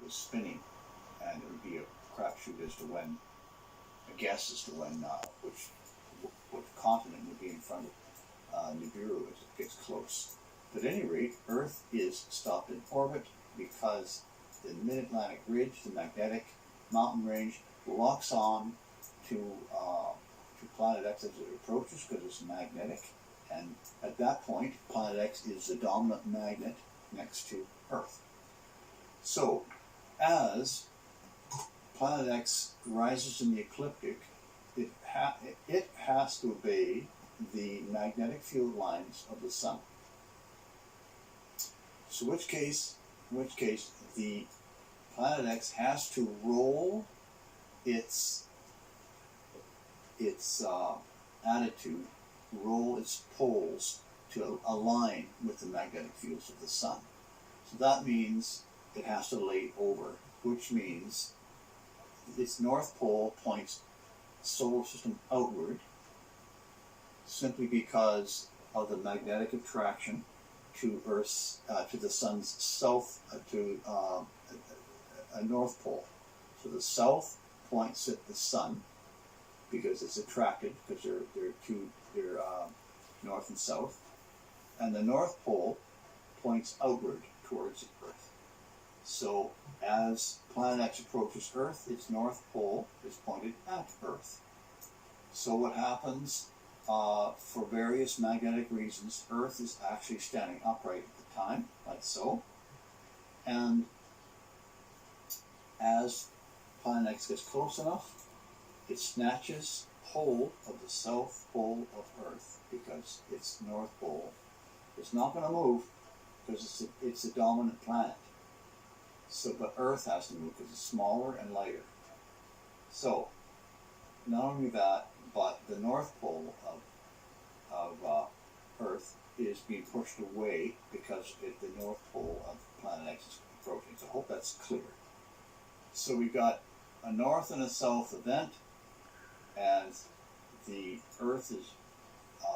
was spinning, and it would be a crapshoot as to when, a guess as to when, what continent would be in front of Nibiru as it gets close. But at any rate, Earth is stopped in orbit because the Mid-Atlantic Ridge, the magnetic mountain range, locks on to Planet X as it approaches because it's magnetic. And at that point, Planet X is the dominant magnet next to Earth. So, as Planet X rises in the ecliptic, it has to obey the magnetic field lines of the Sun. So, in which case, the Planet X has to roll its attitude, roll its poles to align with the magnetic fields of the Sun. So that means it has to lay over, which means its north pole points solar system outward, simply because of the magnetic attraction to Earth's to the Sun's south a north pole. So the south points at the Sun because it's attracted, because they're north and south, and the north pole points outward towards Earth. So as Planet X approaches Earth, its north pole is pointed at Earth. So what happens, for various magnetic reasons, Earth is actually standing upright at the time, like so, and as Planet X gets close enough, it snatches hold of the south pole of Earth, because its north pole is not going to move because it's a dominant planet. So, but Earth has to move because it's smaller and lighter. So, not only that, but the north pole of Earth is being pushed away because the north pole of Planet X is approaching. So I hope that's clear. So we've got a north and a south event, and the Earth is,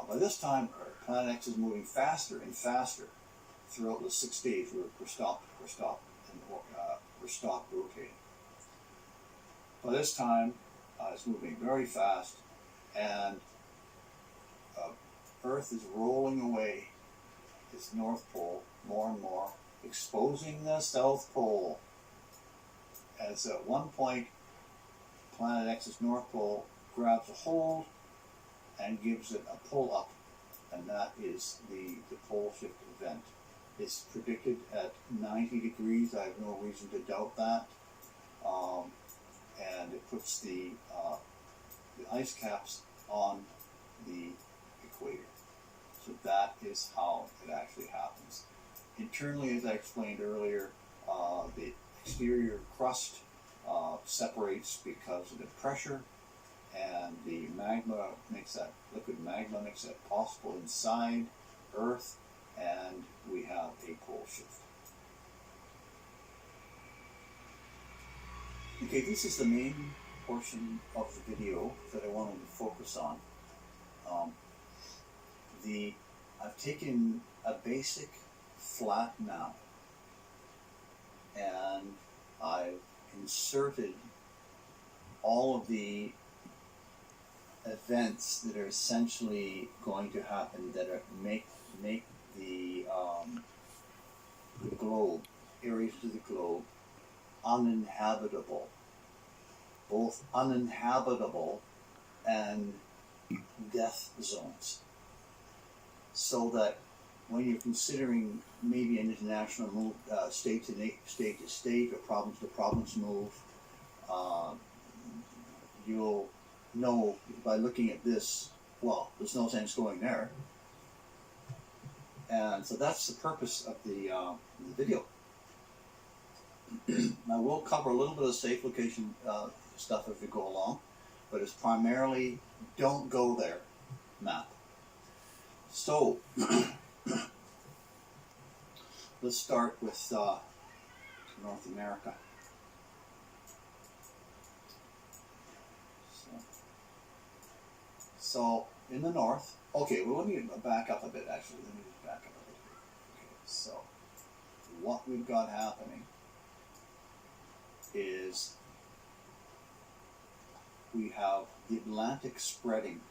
by this time, Planet X is moving faster and faster throughout the 6 days we're stopped rotating. By this time, it's moving very fast, and Earth is rolling away its north pole more and more, exposing the south pole. As at one point, Planet X's north pole grabs a hold and gives it a pull up, and that is the pole shift event. It's predicted at 90 degrees. I have no reason to doubt that. And it puts the ice caps on the equator. So that is how it actually happens. Internally, as I explained earlier, the exterior crust separates because of the pressure, and the liquid magma makes that possible inside Earth, and we have a pole shift. Okay, this is the main portion of the video that I wanted to focus on. I've taken a basic flat map, and I've inserted all of the events that are essentially going to happen that make the globe, areas of the globe, uninhabitable, both uninhabitable and death zones, so that when you're considering maybe an international move, state to state or province to province move, you'll know by looking at this, well, there's no sense going there. And so that's the purpose of the video. I will cover a little bit of safe location stuff as we go along, but it's primarily don't go there map. So let's start with North America. So in the north, okay, well, let me back up a bit actually. Let me just back up a bit. Okay, so what we've got happening is we have the Atlantic spreading.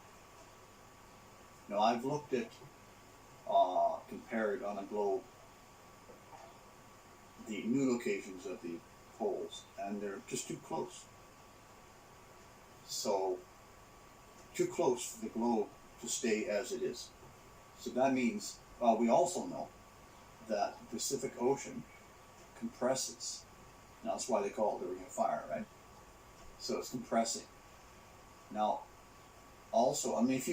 Now I've looked at, compared on a globe, the new locations of the poles, and they're just too close. So, too close for the globe to stay as it is. So that means, we also know that the Pacific Ocean compresses. Now that's why they call it the Ring of Fire, right? So it's compressing. Now, also, I mean, if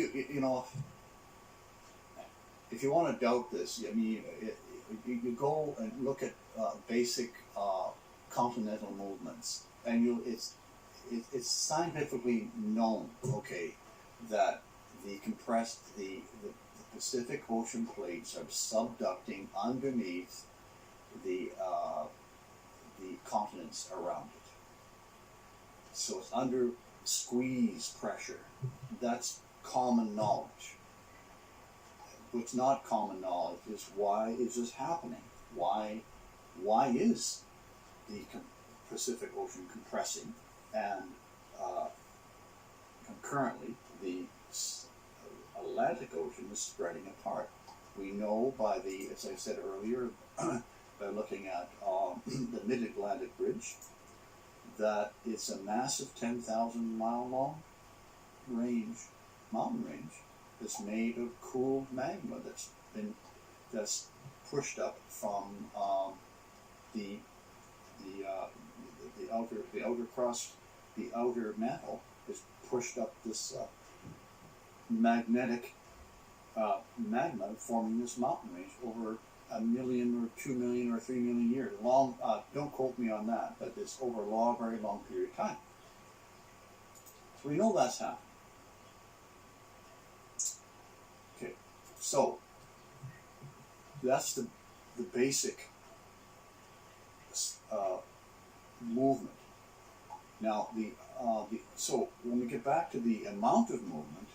you want to doubt this, I mean, you go and look at basic continental movements, and it's scientifically known, okay, that the Pacific Ocean plates are subducting underneath the continents around it. So it's under squeeze pressure. That's common knowledge. What's not common knowledge is why is this happening? Why is the Pacific Ocean compressing, and concurrently the Atlantic Ocean is spreading apart? We know by as I said earlier, by looking at the Mid-Atlantic Ridge, that it's a massive 10,000 mile long mountain range that's made of cooled magma that's pushed up from the outer mantle is pushed up this magnetic magma, forming this mountain range over 1 million or 2 million or 3 million years. Don't quote me on that, but it's over a very long period of time. So we know that's happening. Okay, so that's the basic movement. Now, so when we get back to the amount of movement,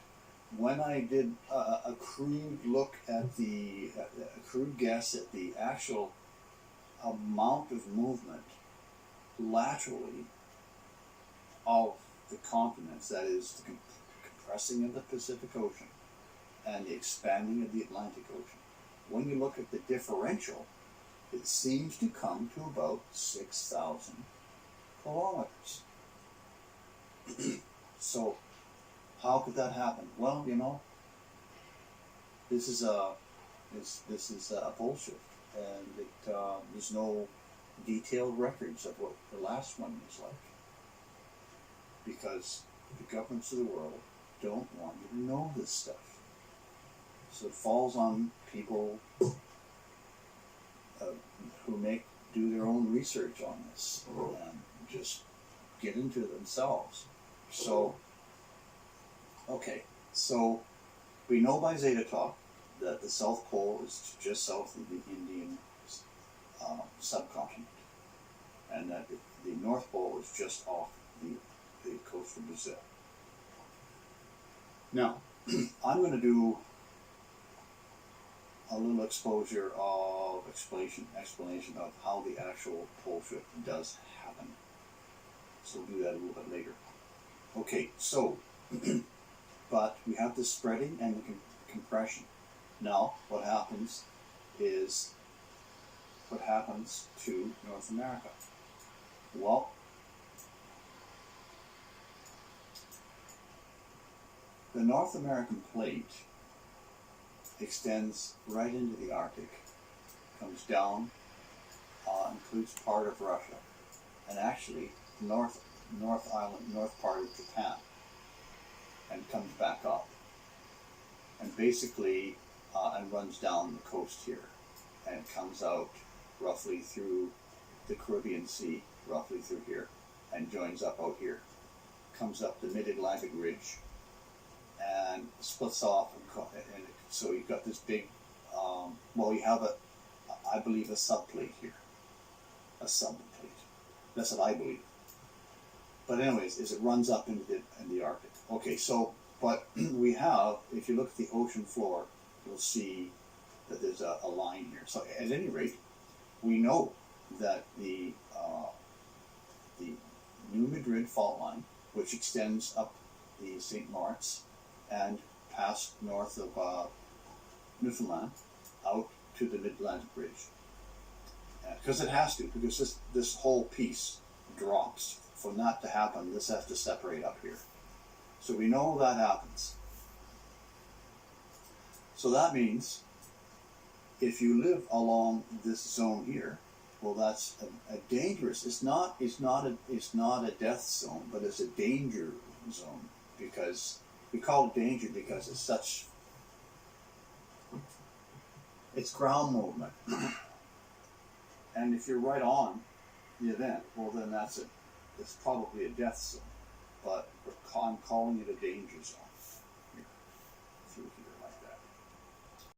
when I did a crude look at a crude guess at the actual amount of movement laterally of the continents, that is the compressing of the Pacific Ocean and the expanding of the Atlantic Ocean, when you look at the differential, it seems to come to about 6,000 kilometers. So how could that happen? Well, this is a pole shift, and there's no detailed records of what the last one was like, because the governments of the world don't want you to know this stuff. So it falls on people who do their own research on this and just get into it themselves. So, okay, so we know by Zeta Talk that the South Pole is just south of the Indian subcontinent, and that the North Pole is just off the coast of Brazil. Now, I'm going to do a little explanation of how the actual pole shift does happen. So we'll do that a little bit later. Okay, so, but we have the spreading and the compression. Now, what happens to North America? Well, the North American plate extends right into the Arctic, comes down, includes part of Russia, and actually north part of Japan, and comes back up, and basically and runs down the coast here, and comes out roughly through the Caribbean Sea, roughly through here, and joins up out here, comes up the Mid-Atlantic Ridge, and splits off, and so you've got this big, you have I believe a subplate here, a subplate. That's what I believe. But anyways, it runs up into the Arctic. Okay, so, but we have, if you look at the ocean floor, you'll see that there's a line here. So at any rate, we know that the mid-fault line, which extends up the St. Lawrence and past north of Newfoundland out to the Mid-Atlantic Ridge. Because it has to, because this whole piece drops. For that to happen, this has to separate up here. So we know that happens. So that means if you live along this zone here, well, that's a dangerous. It's not a death zone, but it's a danger zone, because we call it danger because it's such. It's ground movement, and if you're right on the event, well, then it's probably a death zone. But I'm calling it a danger zone.